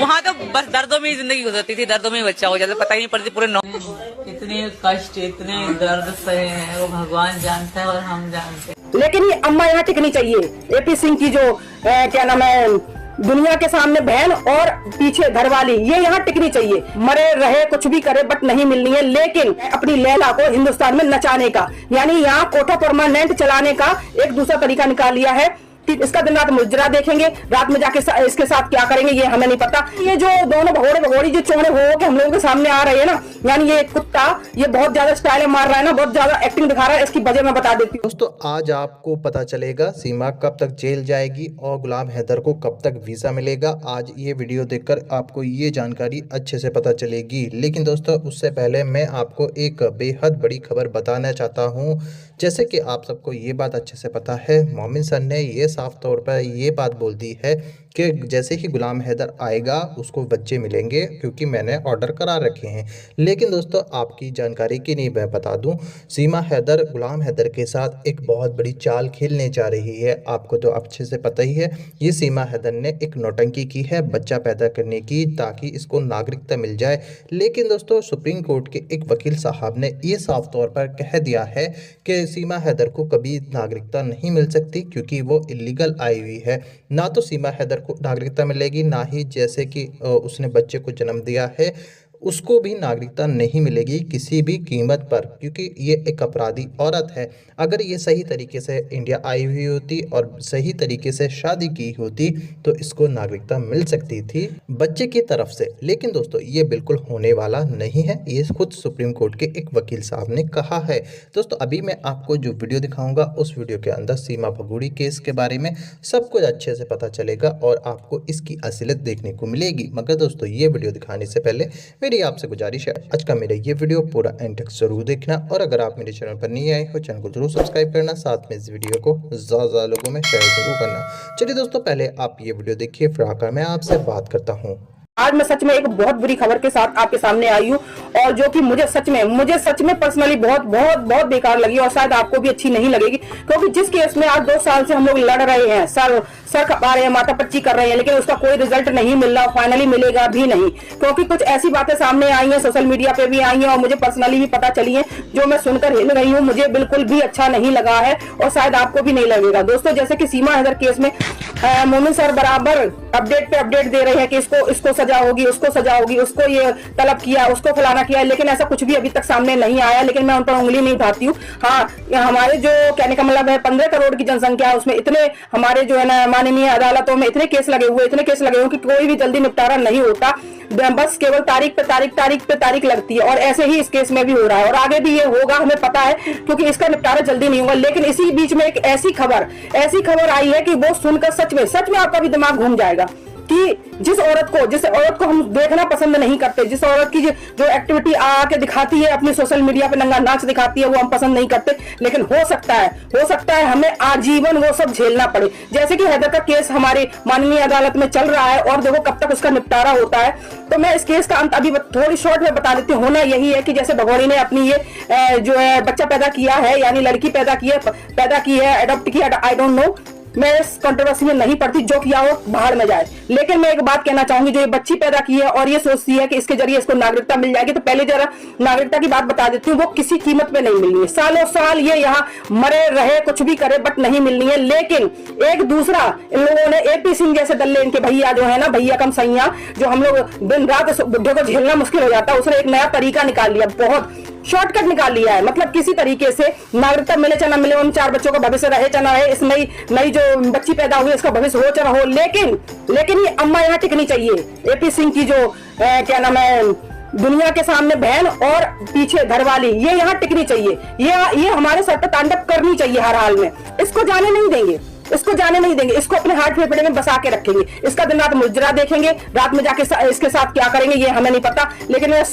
वहाँ तो बस दर्दों में ही जिंदगी गुजरती थी, दर्दों में ही बच्चा हो जाता, पता ही नहीं पड़ती पूरे इतने कष्ट इतने दर्द सहे हैं वो भगवान जानता है और हम जानते हैं। लेकिन ये अम्मा यहाँ टिकनी चाहिए। एपी सिंह की जो क्या नाम है, दुनिया के सामने बहन और पीछे घरवाली, ये यहाँ टिकनी चाहिए। मरे रहे कुछ भी करे बट नहीं मिलनी है। लेकिन अपनी लैला को हिंदुस्तान में नचाने का, यानी यहाँ कोठा परमानेंट चलाने का एक दूसरा तरीका निकाल लिया है कि इसका दिन रात मुजरा देखेंगे, रात में जाके इसके साथ क्या करेंगे ये हमें नहीं पता। ये जो दोनों भगोड़े भगोड़ी जो चोड़े हो के हम लोगों के सामने आ रहे हैं ना, यानी ये कुत्ता ये बहुत ज्यादा स्टाइल मार रहा है ना, बहुत ज्यादा एक्टिंग दिखा रहा है। इसकी वजह मैं बता देती हूँ दोस्तों। आज आपको पता चलेगा सीमा कब तक जेल जाएगी और गुलाम हैदर को कब तक वीजा मिलेगा। आज ये वीडियो देखकर आपको ये जानकारी अच्छे से पता चलेगी। लेकिन दोस्तों उससे पहले मैं आपको एक बेहद बड़ी खबर बताना चाहता हूँ। जैसे कि आप सबको ये बात अच्छे से पता है, मोमिन सर ने ये साफ तौर पर ये बात बोल दी है कि जैसे ही गुलाम हैदर आएगा उसको बच्चे मिलेंगे, क्योंकि मैंने ऑर्डर करा रखे हैं। लेकिन दोस्तों आपकी जानकारी के लिए मैं बता दूं, सीमा हैदर गुलाम हैदर के साथ एक बहुत बड़ी चाल खेलने जा रही है। आपको तो अच्छे से पता ही है, ये सीमा हैदर ने एक नौटंकी की है बच्चा पैदा करने की, ताकि इसको नागरिकता मिल जाए। लेकिन दोस्तों सुप्रीम कोर्ट के एक वकील साहब ने ये साफ तौर पर कह दिया है कि सीमा हैदर को कभी नागरिकता नहीं मिल सकती, क्योंकि वो इलीगल आई हुई है। ना तो सीमा हैदर को नागरिकता मिलेगी, ना ही जैसे कि उसने बच्चे को जन्म दिया है उसको भी नागरिकता नहीं मिलेगी किसी भी कीमत पर, क्योंकि ये एक अपराधी औरत है। अगर ये सही तरीके से इंडिया आई हुई होती और सही तरीके से शादी की होती तो इसको नागरिकता मिल सकती थी बच्चे की तरफ से। लेकिन दोस्तों ये बिल्कुल होने वाला नहीं है, ये खुद सुप्रीम कोर्ट के एक वकील साहब ने कहा है। दोस्तों अभी मैं आपको जो वीडियो दिखाऊंगा उस वीडियो के अंदर सीमा भगोड़ी केस के बारे में सब कुछ अच्छे से पता चलेगा और आपको इसकी असलियत देखने को मिलेगी। मगर दोस्तों ये वीडियो दिखाने से पहले मेरी आपसे गुजारिश है, आज का मेरा ये वीडियो पूरा एंड तक जरूर देखना, और अगर आप मेरे चैनल पर नहीं आए हो चैनल को जरूर सब्सक्राइब करना, साथ में इस वीडियो को ज्यादा लोगों में शेयर जरूर करना। चलिए दोस्तों पहले आप ये वीडियो देखिए, फिर आकर मैं आपसे बात करता हूँ। आज मैं सच में एक बहुत बुरी खबर के साथ आपके सामने आई हूँ, और जो कि मुझे सच में पर्सनली बहुत बहुत बहुत बेकार लगी, और शायद आपको भी अच्छी नहीं लगेगी। क्योंकि जिस केस में आज 2 साल से हम लोग लड़ रहे हैं, सर खपा रहे हैं, माथा पच्ची कर रहे हैं, लेकिन उसका कोई रिजल्ट नहीं मिल रहा, फाइनली मिलेगा भी नहीं। क्योंकि कुछ ऐसी बातें सामने आई हैं, सोशल मीडिया पे भी आई हैं और मुझे पर्सनली भी पता चली है, जो मैं सुनकर हिल रही हूँ। मुझे बिल्कुल भी अच्छा नहीं लगा है और शायद आपको भी नहीं लगेगा। दोस्तों जैसे कि सीमा हैदर केस में मोमिन सर बराबर अपडेट पे अपडेट दे रहे हैं कि इसको सजा होगी, उसको सजा होगी, उसको ये तलब किया, उसको फलाना किया, लेकिन ऐसा कुछ भी अभी तक सामने नहीं आया। लेकिन मैं उन पर उंगली नहीं उठाती हूँ। हाँ, हमारे जो कहने का मतलब है 15 करोड़ की जनसंख्या है, उसमें इतने हमारे जो है ना माननीय अदालतों में इतने केस लगे हुए कि कोई भी जल्दी निपटारा नहीं होता, बस केवल तारीख पे तारीख लगती है। और ऐसे ही इस केस में भी हो रहा है और आगे भी ये होगा, हमें पता है, क्योंकि इसका निपटारा जल्दी नहीं होगा। लेकिन इसी बीच में एक ऐसी खबर आई है कि वो सुनकर सच में आपका भी दिमाग घूम जाएगा कि जिस औरत को हम देखना पसंद नहीं करते, जिस औरत की जो एक्टिविटी आके दिखाती है अपनी सोशल मीडिया पे नंगा नाच दिखाती है, वो हम पसंद नहीं करते। लेकिन हो सकता है हमें आजीवन वो सब झेलना पड़े। जैसे कि हैदर का केस हमारी माननीय अदालत में चल रहा है और देखो कब तक उसका निपटारा होता है। तो मैं इस केस का अंत अभी थोड़ी शॉर्ट में बता देती हूँ। होना यही है कि जैसे भगोड़ी ने अपनी ये जो है बच्चा पैदा किया है, यानी लड़की पैदा की है, एडॉप्ट किया, आई डोंट नो, मैं इस कंट्रोवर्सी में नहीं पड़ती, जो किया हो बाहर में जाए। लेकिन मैं एक बात कहना चाहूंगी, जो ये बच्ची पैदा की है और ये सोचती है कि इसके जरिए इसको नागरिकता मिल जाएगी, तो पहले जरा नागरिकता की बात बता देती हूँ। वो किसी कीमत पे नहीं मिलनी है, सालों साल ये यहाँ मरे रहे कुछ भी करे बट नहीं मिलनी है। लेकिन एक दूसरा इन लोगों ने एपी सिंह जैसे दल्ले, इनके भैया जो है ना, भैया कम सैया, जो हम लोग दिन रात बुढ़े को झेलना मुश्किल हो जाता है, उसने एक नया तरीका निकाल लिया, बहुत शॉर्टकट निकाल लिया है। मतलब किसी तरीके से नागरिकता मिले चाहे ना मिले, उन 4 बच्चों का भविष्य रहे चाहे ना रहे, इस नई जो बच्ची पैदा हुई इसका भविष्य हो चाहे हो, लेकिन ये अम्मा यहाँ टिकनी चाहिए। एपी सिंह की जो क्या नाम है, दुनिया के सामने बहन और पीछे घरवाली, ये यहाँ टिकनी चाहिए। ये हमारे सर पर तांडव करनी चाहिए हर हाल में। इसको जाने नहीं देंगे, इसको अपने हार्ट फेफड़े में बसा के रखेंगे। इसका दिन रात मुजरा देखेंगे, रात में जाके इसके साथ क्या करेंगे ये हमें नहीं पता। लेकिन मैं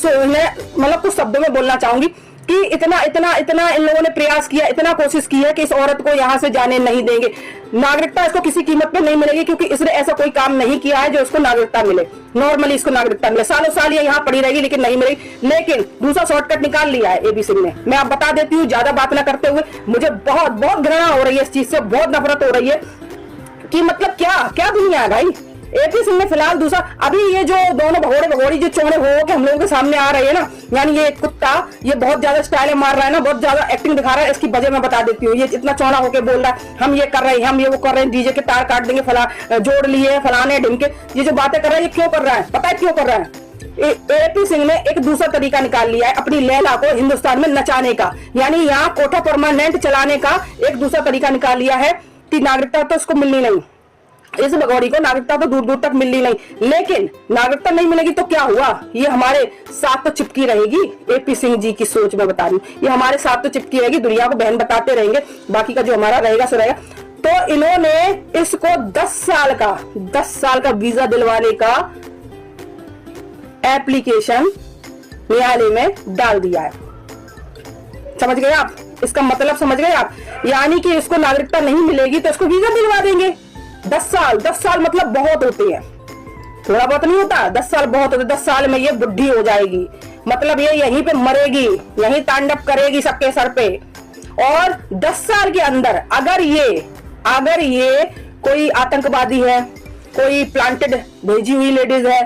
मतलब कुछ शब्दों में बोलना चाहूंगी कि इतना इन लोगों ने प्रयास किया, इतना कोशिश की है कि इस औरत को यहाँ से जाने नहीं देंगे। नागरिकता इसको किसी कीमत पे नहीं मिलेगी, क्योंकि इसने ऐसा कोई काम नहीं किया है जो इसको नागरिकता मिले। नॉर्मली इसको नागरिकता मिले, सालों साल ये यहाँ पड़ी रहेगी लेकिन नहीं मिलेगी। लेकिन दूसरा शॉर्टकट निकाल लिया है एपी सिंह ने। मैं आप बता देती हूँ, ज्यादा बात ना करते हुए, मुझे बहुत घृणा हो रही है इस चीज से, बहुत नफरत हो रही है कि मतलब क्या दुनिया है भाई, एपी सिंह ने फिलहाल दूसरा, अभी ये जो दोनों भगोड़े भगोड़ी जो चौड़े हो के हम लोगों के सामने आ रहे हैं ना, यानी ये कुत्ता ये बहुत ज्यादा स्टाइल मार रहा है ना, बहुत ज्यादा एक्टिंग दिखा रहा है। इसकी वजह मैं बता देती हूँ। ये इतना चौड़ा होके बोल रहा है हम ये कर रहे हैं, हम ये वो कर रहे हैं, डीजे के तार काट देंगे, जोड़ लिए फलाने ढिमके, ये जो बातें कर रहा है ये क्यों कर रहा है? पता है क्यों कर रहा है? एपी सिंह ने एक दूसरा तरीका निकाल लिया है अपनी लैला को हिंदुस्तान में नचाने का, यानी यहाँ कोठा परमानेंट चलाने का एक दूसरा तरीका निकाल लिया है कि नागरिकता तो उसको मिलनी नहीं, इस भगोड़ी को नागरिकता तो दूर दूर तक मिलनी नहीं। लेकिन नागरिकता नहीं मिलेगी तो क्या हुआ? ये हमारे साथ तो चिपकी रहेगी। एपी सिंह जी की सोच में बता रही, ये हमारे साथ तो चिपकी रहेगी, दुनिया को बहन बताते रहेंगे, बाकी का जो हमारा रहेगा सो रहेगा। तो इन्होंने इसको 10 साल का वीजा दिलवाने का एप्लीकेशन न्यायालय में डाल दिया है। समझ गए आप? इसका मतलब समझ गए आप? यानी कि इसको नागरिकता नहीं मिलेगी तो इसको वीजा दिलवा देंगे। 10 साल मतलब बहुत होते हैं, थोड़ा बहुत नहीं होता। 10 साल बहुत होते। 10 साल में ये बुढ़ी हो जाएगी, मतलब ये यहीं पे मरेगी, यहीं तांडव करेगी सबके सर पे। और 10 साल के अंदर अगर ये कोई आतंकवादी है, कोई प्लांटेड भेजी हुई लेडीज है,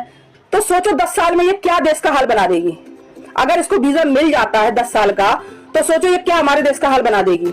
तो सोचो 10 साल में ये क्या देश का हाल बना देगी। अगर इसको वीजा मिल जाता है 10 साल का, तो सोचो ये क्या हमारे देश का हाल बना देगी।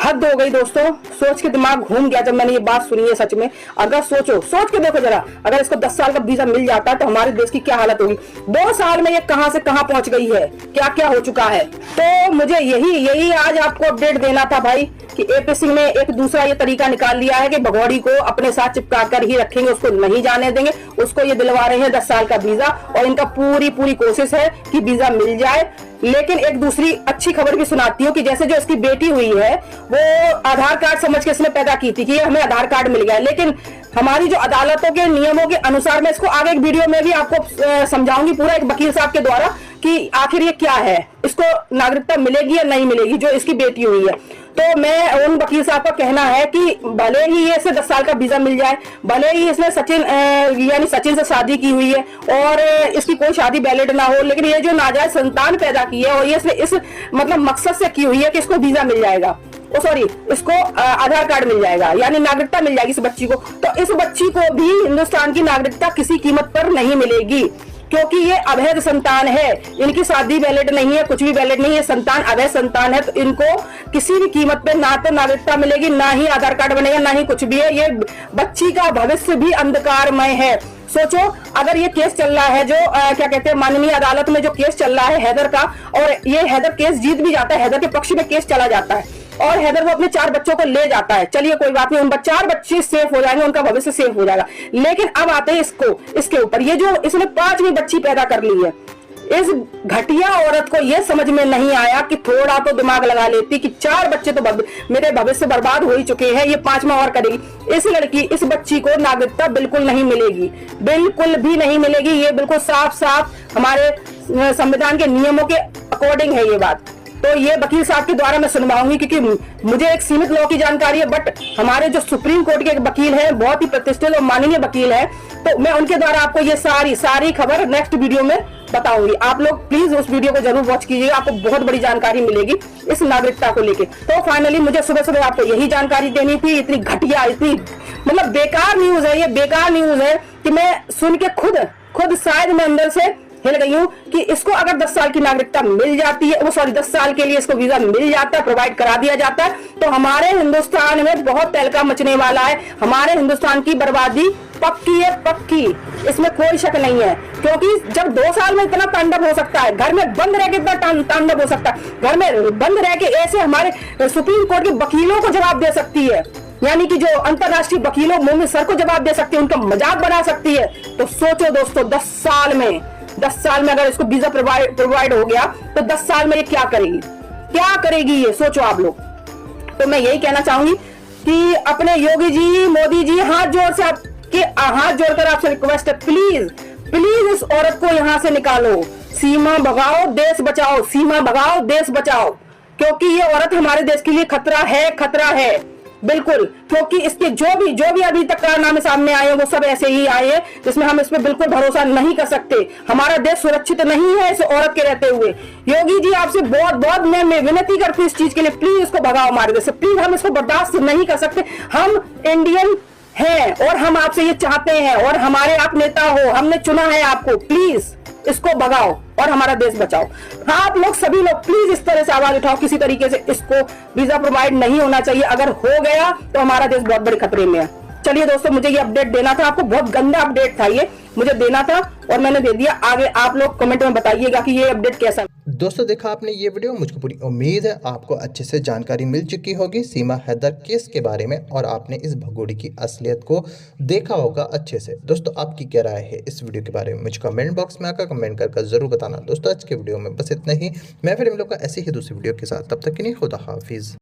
हद हो गई दोस्तों, सोच के दिमाग घूम गया जब मैंने ये बात सुनी है। सच में अगर सोच के देखो जरा, अगर इसको 10 साल का वीजा मिल जाता है तो हमारे देश की क्या हालत होगी। 2 साल में ये कहां से कहां पहुंच गई है, क्या क्या हो चुका है। तो मुझे यही आज आपको अपडेट देना था भाई कि एपी सिंह ने एक दूसरा ये तरीका निकाल लिया है कि भगोड़ी को अपने साथ चिपका कर ही रखेंगे, उसको नहीं जाने देंगे। उसको ये दिलवा रहे हैं 10 साल का वीजा और इनका पूरी कोशिश है कि वीजा मिल जाए। लेकिन एक दूसरी अच्छी खबर भी सुनाती हूँ कि जैसे जो इसकी बेटी हुई है वो आधार कार्ड समझ के इसने पैदा की थी कि हमें आधार कार्ड मिल गया, लेकिन हमारी जो अदालतों के नियमों के अनुसार, मैं इसको आगे एक वीडियो में भी आपको समझाऊंगी पूरा एक वकील साहब के द्वारा कि आखिर ये क्या है, इसको नागरिकता मिलेगी या नहीं मिलेगी जो इसकी बेटी हुई है। तो मैं उन वकील साहब का कहना है कि भले ही ये इसे 10 साल का वीजा मिल जाए, भले ही इसने सचिन से शादी की हुई है और इसकी कोई शादी वैलिड ना हो, लेकिन ये जो नाजायज संतान पैदा की है और ये इसने इस मतलब मकसद से की हुई है कि इसको वीजा मिल जाएगा, इसको आधार कार्ड मिल जाएगा, यानी नागरिकता मिल जाएगी इस बच्ची को। तो इस बच्ची को भी हिंदुस्तान की नागरिकता किसी कीमत पर नहीं मिलेगी, क्योंकि ये अवैध संतान है, इनकी शादी वैलिड नहीं है, कुछ भी वैलिड नहीं है, संतान अवैध संतान है। तो इनको किसी भी कीमत पे ना तो नागरिकता मिलेगी, ना ही आधार कार्ड बनेगा, ना ही कुछ भी है। ये बच्ची का भविष्य भी अंधकारमय है। सोचो अगर ये केस चल रहा है जो क्या कहते हैं माननीय अदालत में जो केस चल रहा है हैदर का, और ये हैदर केस जीत भी जाता है, हैदर के पक्ष में केस चला जाता है और हैदर वो अपने 4 बच्चों को ले जाता है, चलिए कोई बात नहीं, उन 4 बच्चे सेफ हो जाएंगे, उनका भविष्य सेफ हो जाएगा। लेकिन अब आते हैं इसके ऊपर, ये जो इसने 5वीं बच्ची पैदा कर ली है, इस घटिया औरत को यह समझ में नहीं आया कि थोड़ा तो दिमाग लगा लेती कि 4 बच्चे तो मेरे भविष्य बर्बाद हो ही चुके हैं, ये 5वां और करेगी। इस बच्ची को नागरिकता बिल्कुल नहीं मिलेगी, बिल्कुल भी नहीं मिलेगी। ये बिल्कुल साफ हमारे संविधान के नियमों के अकॉर्डिंग है ये बात। तो ये वकील साहब के द्वारा मैं सुनवाऊंगी, क्योंकि मुझे एक सीमित लॉ की जानकारी है, बट हमारे जो सुप्रीम कोर्ट के एक वकील हैं, बहुत ही प्रतिष्ठित और माननीय वकील हैं, तो मैं उनके द्वारा आपको ये सारी खबर नेक्स्ट वीडियो में बताऊंगी। आप लोग प्लीज उस वीडियो को जरूर वॉच कीजिएगा, आपको बहुत बड़ी जानकारी मिलेगी इस नागरिकता को लेके। तो फाइनली मुझे सुबह आपको यही जानकारी देनी थी। इतनी घटिया, इतनी मतलब बेकार न्यूज है, ये बेकार न्यूज है कि मैं सुन के खुद शायद मैं अंदर से हिल गई हूँ कि इसको अगर 10 साल की नागरिकता मिल जाती है, 10 साल के लिए इसको वीजा मिल जाता है, प्रोवाइड करा दिया जाता है, तो हमारे हिंदुस्तान में बहुत तहलका मचने वाला है। हमारे हिंदुस्तान की बर्बादी पक्की है, पक्की, इसमें कोई शक नहीं है। क्योंकि जब 2 साल में इतना तांडव हो सकता है, घर में बंद रह के इतना तांडव हो सकता है, घर में बंद रह के ऐसे हमारे सुप्रीम कोर्ट के वकीलों को जवाब दे सकती है, यानी कि जो अंतरराष्ट्रीय वकीलों मुंह में सर को जवाब दे सकती है, उनका मजाक बना सकती है। तो सोचो दोस्तों, 10 साल में अगर इसको वीजा प्रोवाइड हो गया तो 10 साल में ये क्या करेगी ये सोचो आप लोग। तो मैं यही कहना चाहूंगी कि अपने योगी जी, मोदी जी, हाथ जोड़कर आपसे रिक्वेस्ट है, प्लीज इस औरत को यहाँ से निकालो, सीमा भगाओ देश बचाओ, सीमा भगाओ देश बचाओ, क्योंकि ये औरत हमारे देश के लिए खतरा है बिल्कुल। क्योंकि इसके जो भी अभी तक कारनामे सामने आए हैं वो सब ऐसे ही आए हैं जिसमें हम इस पे बिल्कुल भरोसा नहीं कर सकते। हमारा देश सुरक्षित नहीं है इस औरत के रहते हुए। योगी जी आपसे बहुत मैं विनती करती हूँ इस चीज के लिए, प्लीज इसको भगाओ हमारे देश से, प्लीज हम इसको बर्दाश्त नहीं कर सकते। हम इंडियन हैं और हम आपसे ये चाहते हैं और हमारे आप नेता हो, हमने चुना है आपको, प्लीज इसको भगाओ और हमारा देश बचाओ। हाँ, आप लोग सभी लोग प्लीज इस तरह से आवाज उठाओ, किसी तरीके से इसको वीजा प्रोवाइड नहीं होना चाहिए। अगर हो गया तो हमारा देश बहुत बड़े खतरे में है। चलिए दोस्तों, मुझे ये अपडेट देना था आपको, बहुत गंदा अपडेट था ये, मुझे देना था और मैंने दे दिया। आगे आप लोग कमेंट में बताइएगा कि ये अपडेट कैसा। दोस्तों देखा आपने ये वीडियो, मुझको पूरी उम्मीद है आपको अच्छे से जानकारी मिल चुकी होगी सीमा हैदर केस के बारे में और आपने इस भगोड़ी की असलियत को देखा होगा अच्छे से। दोस्तों आपकी क्या राय है इस वीडियो के बारे में, मुझे कमेंट बॉक्स में आकर कमेंट कर जरूर बताना। दोस्तों आज के वीडियो में बस इतना ही, मैं फिर इन लोग का ऐसे ही दूसरी वीडियो के साथ, तब तक के लिए खुदा हाफिज।